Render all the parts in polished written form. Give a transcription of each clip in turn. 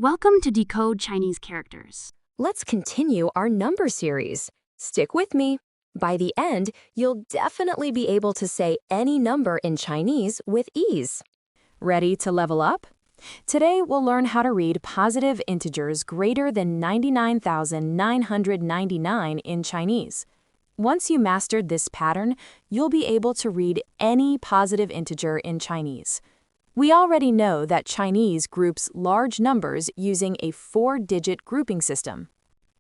Welcome to Decode Chinese Characters. Let's continue our number series. Stick with me. By the end, you'll definitely be able to say any number in Chinese with ease. Ready to level up? Today, we'll learn how to read positive integers greater than 99,999 in Chinese. Once you mastered this pattern, you'll be able to read any positive integer in Chinese. We already know that Chinese groups large numbers using a 4-digit grouping system.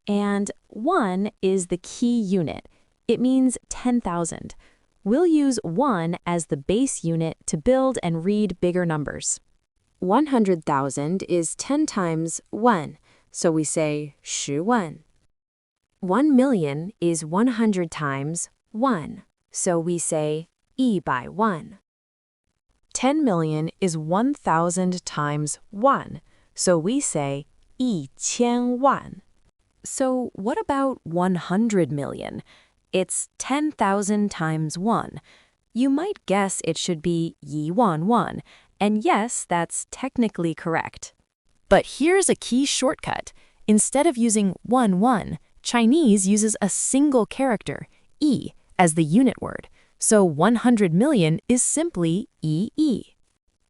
And 1 is the key unit. It means 10,000. We'll use 1 as the base unit to build and read bigger numbers. 100,000 is 10 times 1, so we say 10万. 1 million is 100 times 1, so we say 100万. 10 million is 1,000 times 1, so we say 1000万. So what about 100 million? It's 10,000 times 1. You might guess it should be 1,000,000, and yes, that's technically correct. But here's a key shortcut. Instead of using 1,000,000, Chinese uses a single character, yi, as the unit word. So 100 million is simply yi.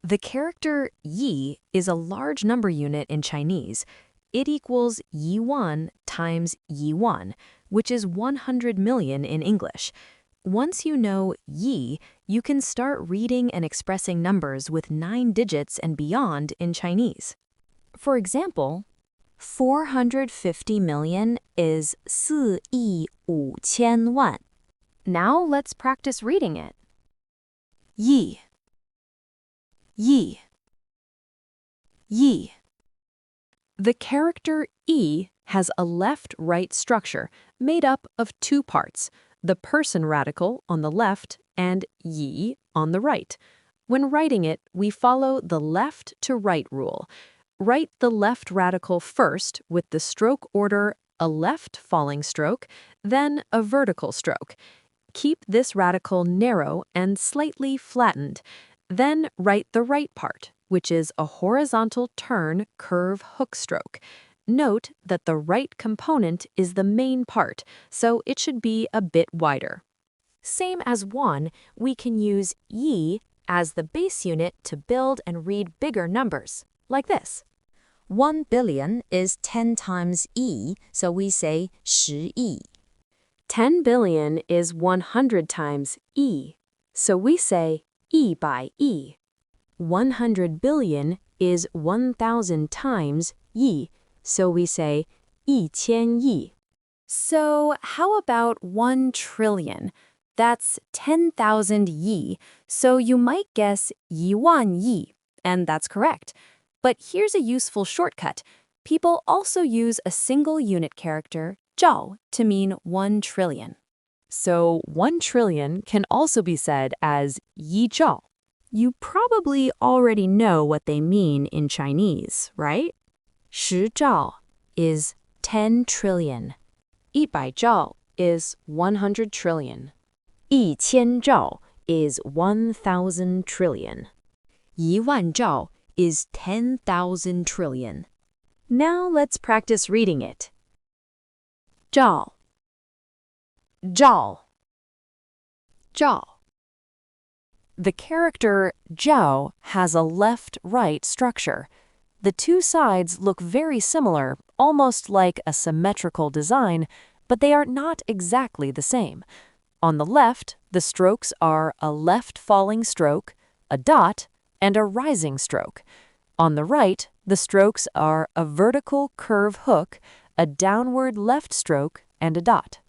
The character yi is a large number unit in Chinese. It equals yuan times yuan, which is 100 million in English. Once you know yi, you can start reading and expressing numbers with 9 digits and beyond in Chinese. For example, 450 million is 4亿5千万. Now let's practice reading it. Yi, yi, yi. The character yi has a left-right structure made up of 2 parts, the person radical on the left and yi on the right. When writing it, we follow the left to right rule. Write the left radical first with the stroke order a left falling stroke, then a vertical stroke. Keep this radical narrow and slightly flattened. Then write the right part, which is a horizontal turn curve hook stroke. Note that the right component is the main part, so it should be a bit wider. Same as 1, we can use yi as the base unit to build and read bigger numbers, like this. 1 billion is 10 times yi, so we say 10亿. 10 billion is 100 times yi, so we say 100亿. 100 billion is 1,000 times yi, so we say 1000亿. So how about 1 trillion? That's 10,000 yi, so you might guess 1,000亿, and that's correct. But here's a useful shortcut. People also use a single unit character, zhao, to mean 1 trillion. So 1 trillion can also be said as yi zhao. You probably already know what they mean in Chinese, right? 10 zhao is 10 trillion. 100 zhao is 100 trillion. 1000兆 is 1,000 trillion. 1,000兆 is 10,000 trillion. Now let's practice reading it. 照 zhao, zhao. The character zhao has a left-right structure. The 2 sides look very similar, almost like a symmetrical design, but they are not exactly the same. On the left, the strokes are a left falling stroke, a dot, and a rising stroke. On the right, the strokes are a vertical curve hook, a downward left stroke, and a dot.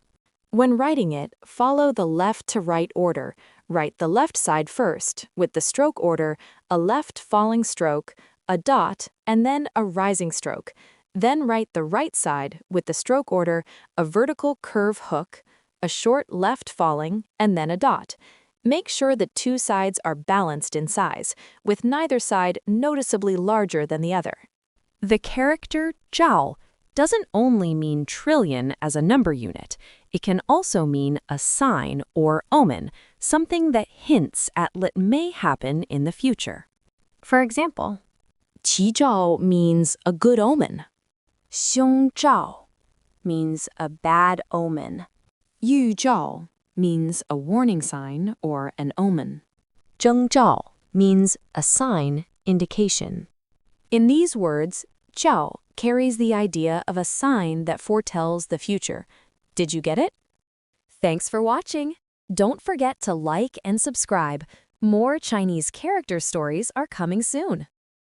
When writing it, follow the left to right order. Write the left side first, with the stroke order, a left falling stroke, a dot, and then a rising stroke. Then write the right side, with the stroke order, a vertical curve hook, a short left falling, and then a dot. Make sure the 2 sides are balanced in size, with neither side noticeably larger than the other. The character zhao doesn't only mean trillion as a number unit. It can also mean a sign or omen, something that hints at what may happen in the future. For example, qi zhao means a good omen. 凶兆 means a bad omen. Yu zhao means a warning sign or an omen. 征兆 means a sign, indication. In these words, zhao carries the idea of a sign that foretells the future. Did you get it? Thanks for watching. Don't forget to like and subscribe. More Chinese character stories are coming soon.